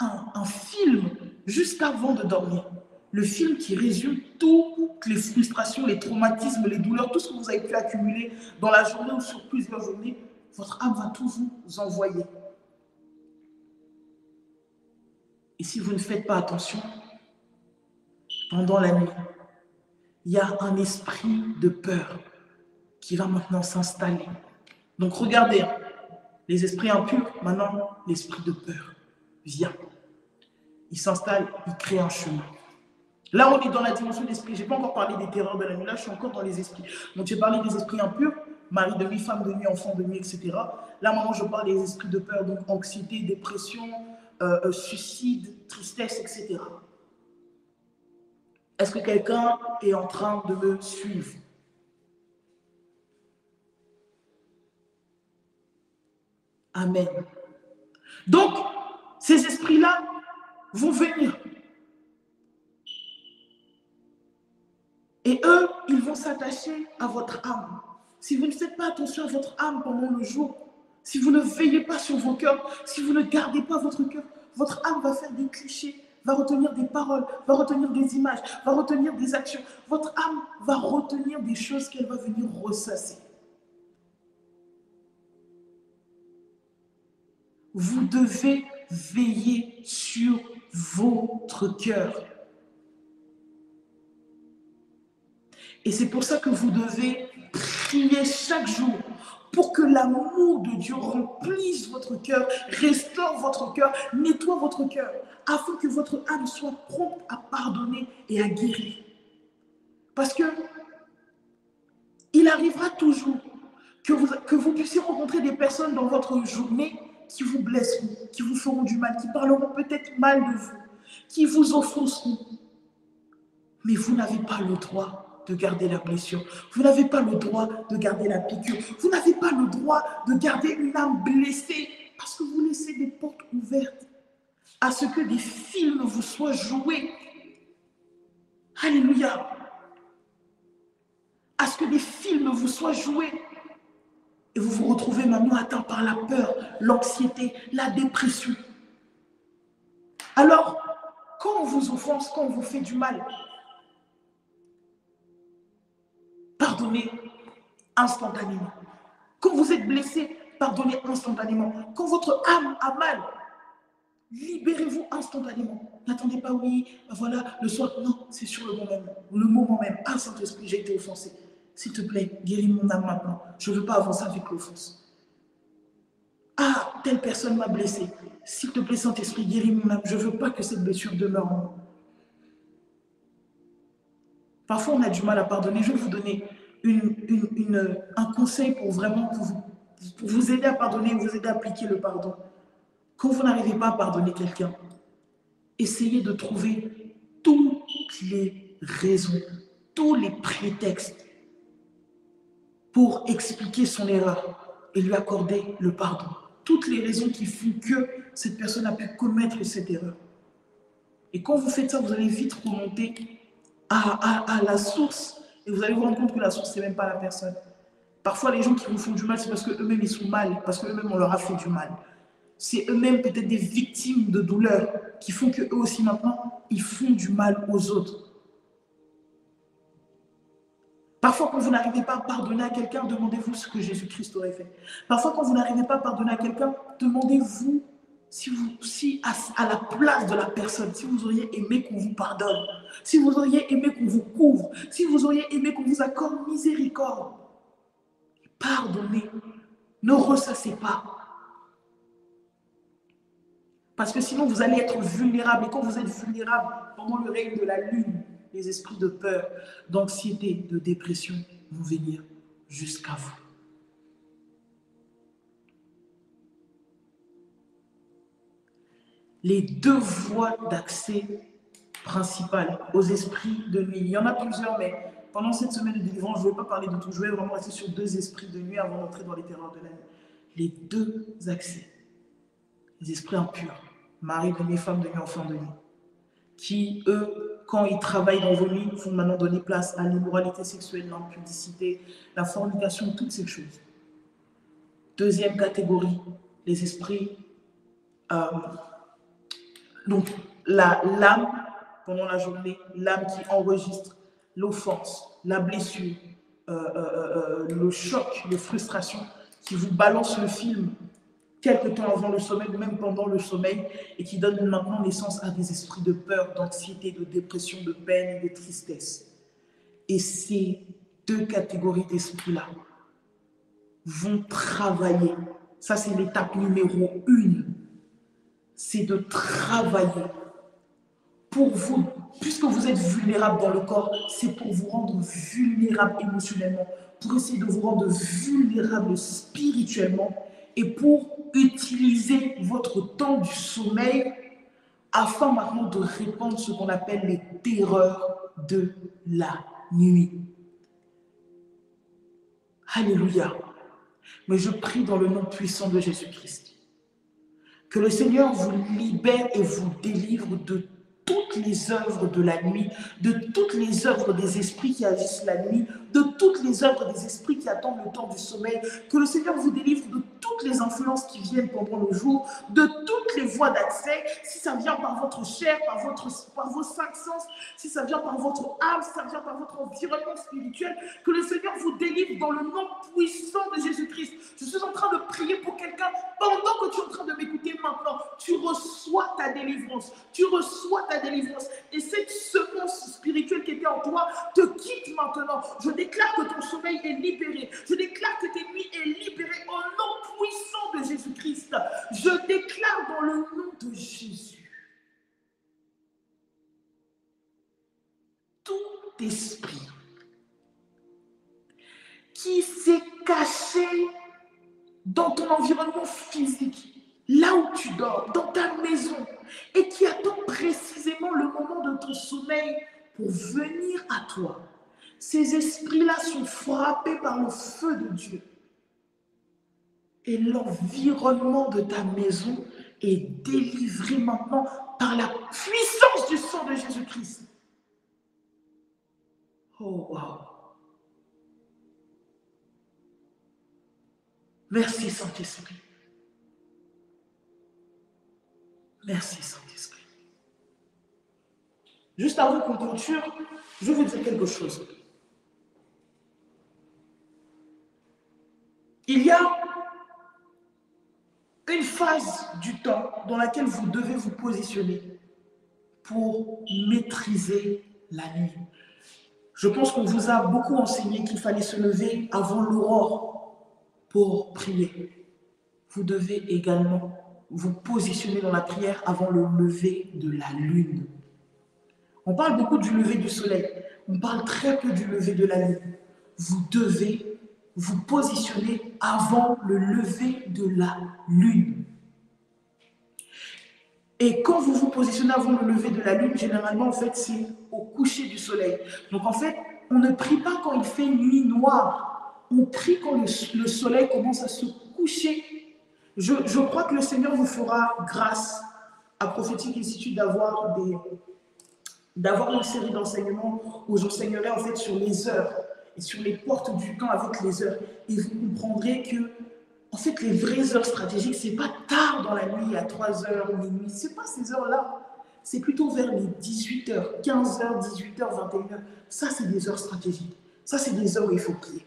un film juste avant de dormir. Le film qui résume toutes les frustrations, les traumatismes, les douleurs, tout ce que vous avez pu accumuler dans la journée ou sur plusieurs journées, votre âme va tout vous envoyer. Et si vous ne faites pas attention, pendant la nuit, il y a un esprit de peur qui va maintenant s'installer. Donc regardez, les esprits impurs, maintenant l'esprit de peur vient. Il s'installe, il crée un chemin. Là, on est dans la dimension d'esprit. Je n'ai pas encore parlé des terreurs de la nuit. Là, je suis encore dans les esprits. Donc, j'ai parlé des esprits impurs, mari de nuit, femme de nuit, enfant de nuit, etc. Là, maintenant, je parle des esprits de peur, donc anxiété, dépression, suicide, tristesse, etc. Est-ce que quelqu'un est en train de me suivre? Amen. Donc, ces esprits-là vont venir. Et eux, ils vont s'attacher à votre âme. Si vous ne faites pas attention à votre âme pendant le jour, si vous ne veillez pas sur vos cœurs, si vous ne gardez pas votre cœur, votre âme va faire des clichés, va retenir des paroles, va retenir des images, va retenir des actions. Votre âme va retenir des choses qu'elle va venir ressasser. Vous devez veiller sur votre cœur. Et c'est pour ça que vous devez prier chaque jour pour que l'amour de Dieu remplisse votre cœur, restaure votre cœur, nettoie votre cœur, afin que votre âme soit prompte à pardonner et à guérir. Parce que il arrivera toujours que vous puissiez rencontrer des personnes dans votre journée qui vous blesseront, qui vous feront du mal, qui parleront peut-être mal de vous, qui vous offenseront. Mais vous n'avez pas le droit de garder la blessure. Vous n'avez pas le droit de garder la piqûre. Vous n'avez pas le droit de garder une âme blessée parce que vous laissez des portes ouvertes à ce que des films vous soient joués. Alléluia. À ce que des films vous soient joués. Et vous vous retrouvez maintenant atteint par la peur, l'anxiété, la dépression. Alors, quand on vous offense, quand on vous fait du mal, pardonnez instantanément. Quand vous êtes blessé, pardonnez instantanément. Quand votre âme a mal, libérez-vous instantanément. N'attendez pas, oui, voilà, le soir. Non, c'est sur le moment même. Ah, Saint-Esprit, j'ai été offensé. S'il te plaît, guéris mon âme maintenant. Je ne veux pas avancer avec l'offense. Ah, telle personne m'a blessé. S'il te plaît, Saint-Esprit, guéris mon âme. Je ne veux pas que cette blessure demeure en moi. Parfois, on a du mal à pardonner. Je vais vous donner un conseil pour vraiment pour vous aider à pardonner, vous aider à appliquer le pardon. Quand vous n'arrivez pas à pardonner quelqu'un, essayez de trouver toutes les raisons, tous les prétextes pour expliquer son erreur et lui accorder le pardon. Toutes les raisons qui font que cette personne a pu commettre cette erreur. Et quand vous faites ça, vous allez vite remonter à la source. Et vous allez vous rendre compte que la source, ce n'est même pas la personne. Parfois, les gens qui vous font du mal, c'est parce qu'eux-mêmes, ils sont mal, parce qu'eux-mêmes, on leur a fait du mal. C'est eux-mêmes peut-être des victimes de douleurs qui font qu'eux aussi, maintenant, ils font du mal aux autres. Parfois, quand vous n'arrivez pas à pardonner à quelqu'un, demandez-vous ce que Jésus-Christ aurait fait. Parfois, quand vous n'arrivez pas à pardonner à quelqu'un, demandez-vous si à la place de la personne, si vous auriez aimé qu'on vous pardonne, si vous auriez aimé qu'on vous couvre, si vous auriez aimé qu'on vous accorde miséricorde. Pardonnez, ne ressassez pas. Parce que sinon, vous allez être vulnérable. Et quand vous êtes vulnérable, pendant le règne de la lune, les esprits de peur, d'anxiété, de dépression vont venir jusqu'à vous. Les deux voies d'accès principales aux esprits de nuit. Il y en a plusieurs, mais pendant cette semaine de délivrance, je ne vais pas parler de tout. Je vais vraiment rester sur deux esprits de nuit avant d'entrer dans les terreurs de la nuit. Les deux accès. Les esprits impurs, mari de nuit, femme de nuit, enfant de nuit, qui, eux, quand ils travaillent dans vos nuits, vont maintenant donner place à l'immoralité sexuelle, l'impudicité, la fornication, toutes ces choses. Deuxième catégorie, les esprits. Donc, l'âme, pendant la journée, l'âme qui enregistre l'offense, la blessure, le choc, les frustrations, qui vous balance le film quelque temps avant le sommeil, ou même pendant le sommeil, et qui donne maintenant naissance à des esprits de peur, d'anxiété, de dépression, de peine et de tristesse. Et ces deux catégories d'esprits-là vont travailler. Ça, c'est l'étape numéro 1. C'est de travailler pour vous. Puisque vous êtes vulnérable dans le corps, c'est pour vous rendre vulnérable émotionnellement, pour essayer de vous rendre vulnérable spirituellement et pour utiliser votre temps du sommeil afin maintenant de répandre ce qu'on appelle les terreurs de la nuit. Alléluia. Mais je prie dans le nom puissant de Jésus-Christ que le Seigneur vous libère et vous délivre de toutes les œuvres de la nuit, de toutes les œuvres des esprits qui agissent la nuit, de toutes les œuvres des esprits qui attendent le temps du sommeil, que le Seigneur vous délivre de toutes les influences qui viennent pendant le jour, de toutes les voies d'accès, si ça vient par votre chair, par vos cinq sens, si ça vient par votre âme, si ça vient par votre environnement spirituel, que le Seigneur vous délivre dans le nom puissant de Jésus-Christ. Je suis en train de prier pour quelqu'un pendant que tu es en train de m'écouter maintenant. Tu reçois ta délivrance, tu reçois ta délivrance. Et cette semence spirituelle qui était en toi te quitte maintenant. Je déclare que ton sommeil est libéré. Je déclare que tes nuits sont libérées au nom puissant de Jésus-Christ. Je déclare dans le nom de Jésus. Tout esprit qui s'est caché dans ton environnement physique, là où tu dors, dans ta maison, et qui attend précisément le moment de ton sommeil pour venir à toi. Ces esprits-là sont frappés par le feu de Dieu. Et l'environnement de ta maison est délivré maintenant par la puissance du sang de Jésus-Christ. Oh, wow. Merci, Saint-Esprit. Merci, Saint-Esprit. Juste avant qu'on clôture, je vais vous dire quelque chose. Il y a une phase du temps dans laquelle vous devez vous positionner pour maîtriser la nuit. Je pense qu'on vous a beaucoup enseigné qu'il fallait se lever avant l'aurore pour prier. Vous devez également vous positionner dans la prière avant le lever de la lune. On parle beaucoup du lever du soleil, on parle très peu du lever de la lune. Vous devez vous positionner avant le lever de la lune. Et quand vous vous positionnez avant le lever de la lune, généralement, en fait, c'est au coucher du soleil. Donc, en fait, on ne prie pas quand il fait nuit noire. On prie quand le soleil commence à se coucher. Je crois que le Seigneur vous fera grâce à Prophétique Institute d'avoir une série d'enseignements où j'enseignerai en fait sur les heures et sur les portes du temps avec les heures. Et vous comprendrez que en fait, les vraies heures stratégiques, ce n'est pas tard dans la nuit, à 3h, minuit. Ce n'est pas ces heures-là. C'est plutôt vers les 18h, 15h, 18h, 21h. Ça, c'est des heures stratégiques. Ça, c'est des heures où il faut prier.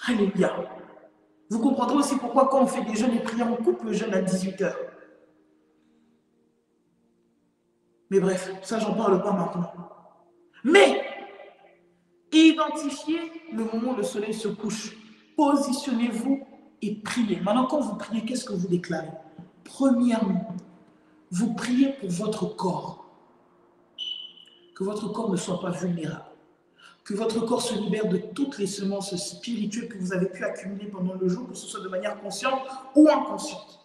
Alléluia. Vous comprendrez aussi pourquoi quand on fait des jeûnes et prières, on coupe le jeûne à 18h. Mais bref, ça, j'en parle pas maintenant. Mais, identifiez le moment où le soleil se couche. Positionnez-vous et priez. Maintenant, quand vous priez, qu'est-ce que vous déclarez? Premièrement, vous priez pour votre corps. Que votre corps ne soit pas vulnérable. Que votre corps se libère de toutes les semences spirituelles que vous avez pu accumuler pendant le jour, que ce soit de manière consciente ou inconsciente.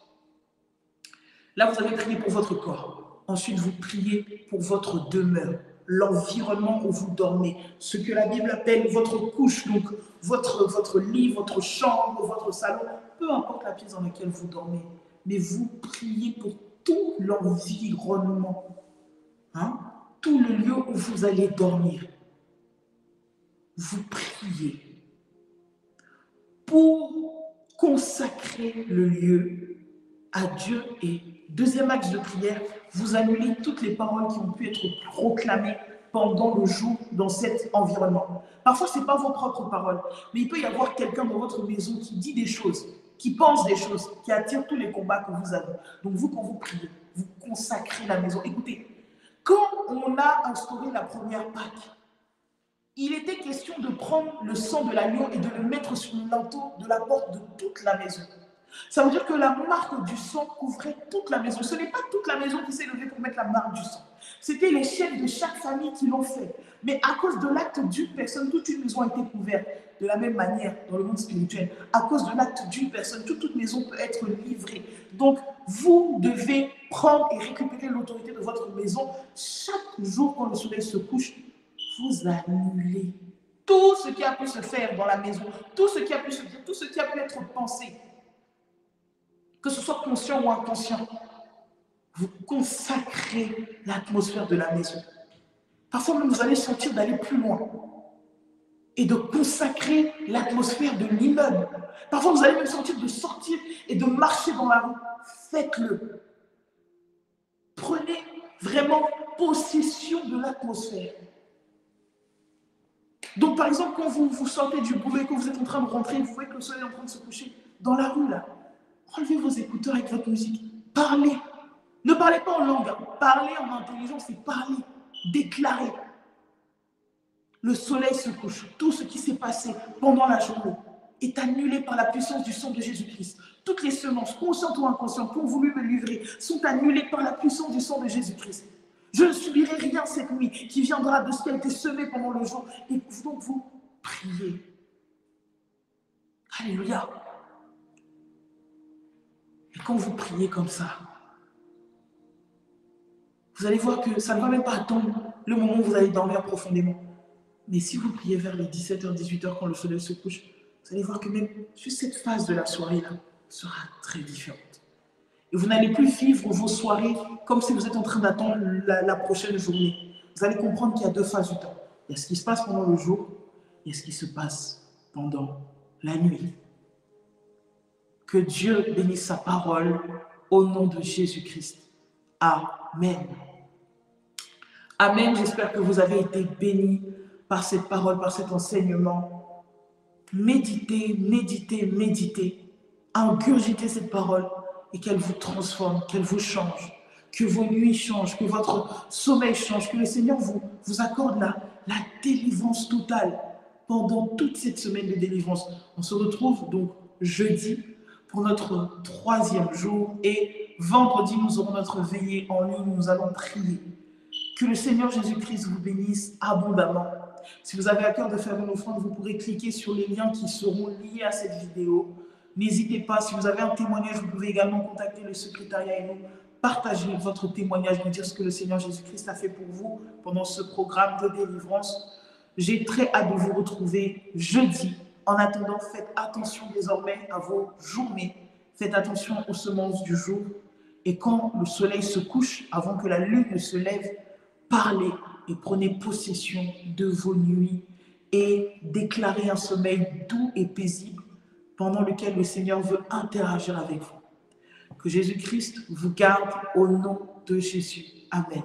Là, vous avez prié pour votre corps. Ensuite, vous priez pour votre demeure, l'environnement où vous dormez, ce que la Bible appelle votre couche, donc votre lit, votre chambre, votre salon, peu importe la pièce dans laquelle vous dormez. Mais vous priez pour tout l'environnement, tout le lieu où vous allez dormir. Vous priez pour consacrer le lieu à Dieu. Et deuxième axe de prière, vous annulez toutes les paroles qui ont pu être proclamées pendant le jour dans cet environnement. Parfois, ce n'est pas vos propres paroles, mais il peut y avoir quelqu'un dans votre maison qui dit des choses, qui pense des choses, qui attire tous les combats que vous avez. Donc vous, quand vous priez, vous consacrez la maison. Écoutez, quand on a instauré la première Pâque, il était question de prendre le sang de l'agneau et de le mettre sur le linteau de la porte de toute la maison. Ça veut dire que la marque du sang couvrait toute la maison. Ce n'est pas toute la maison qui s'est levée pour mettre la marque du sang. C'était les chefs de chaque famille qui l'ont fait. Mais à cause de l'acte d'une personne, toute une maison a été couverte. De la même manière, dans le monde spirituel, à cause de l'acte d'une personne, toute maison peut être livrée. Donc, vous devez prendre et récupérer l'autorité de votre maison. Chaque jour, quand le soleil se couche, vous annulez tout ce qui a pu se faire dans la maison, tout ce qui a pu se dire, tout ce qui a pu être pensé, que ce soit conscient ou inconscient. Vous consacrez l'atmosphère de la maison. Parfois même, vous allez sentir d'aller plus loin et de consacrer l'atmosphère de l'immeuble. Parfois, vous allez même sentir de sortir et de marcher dans la rue. Faites-le. Prenez vraiment possession de l'atmosphère. Donc, par exemple, quand vous sortez du boulot et que vous êtes en train de rentrer, vous voyez que le soleil est en train de se coucher dans la rue, là. Enlevez vos écouteurs avec votre musique. Parlez. Ne parlez pas en langue. Parlez en intelligence et parlez. Déclarez. Le soleil se couche. Tout ce qui s'est passé pendant la journée est annulé par la puissance du sang de Jésus-Christ. Toutes les semences, conscientes ou inconscientes, qui ont voulu me livrer, sont annulées par la puissance du sang de Jésus-Christ. Je ne subirai rien cette nuit qui viendra de ce qui a été semé pendant le jour. Et donc vous priez. Alléluia. Et quand vous priez comme ça, vous allez voir que ça ne va même pas attendre le moment où vous allez dormir profondément. Mais si vous priez vers les 17h, 18h quand le soleil se couche, vous allez voir que même juste cette phase de la soirée-là sera très différente. Et vous n'allez plus vivre vos soirées comme si vous êtes en train d'attendre la prochaine journée. Vous allez comprendre qu'il y a deux phases du temps. Il y a ce qui se passe pendant le jour, il y a ce qui se passe pendant la nuit. Que Dieu bénisse sa parole au nom de Jésus-Christ. Amen. Amen. J'espère que vous avez été bénis par cette parole, par cet enseignement. Méditez, méditez, méditez. Ingurgitez cette parole et qu'elle vous transforme, qu'elle vous change, que vos nuits changent, que votre sommeil change, que le Seigneur vous accorde la délivrance totale pendant toute cette semaine de délivrance. On se retrouve donc jeudi pour notre 3e jour et vendredi, nous aurons notre veillée en ligne, nous allons prier. Que le Seigneur Jésus-Christ vous bénisse abondamment. Si vous avez à cœur de faire une offrande, vous pourrez cliquer sur les liens qui seront liés à cette vidéo. N'hésitez pas, si vous avez un témoignage, vous pouvez également contacter le secrétariat et nous partager votre témoignage, nous dire ce que le Seigneur Jésus-Christ a fait pour vous pendant ce programme de délivrance. J'ai très hâte de vous retrouver jeudi. En attendant, faites attention désormais à vos journées. Faites attention aux semences du jour. Et quand le soleil se couche, avant que la lune ne se lève, parlez et prenez possession de vos nuits et déclarez un sommeil doux et paisible pendant lequel le Seigneur veut interagir avec vous. Que Jésus-Christ vous garde au nom de Jésus. Amen.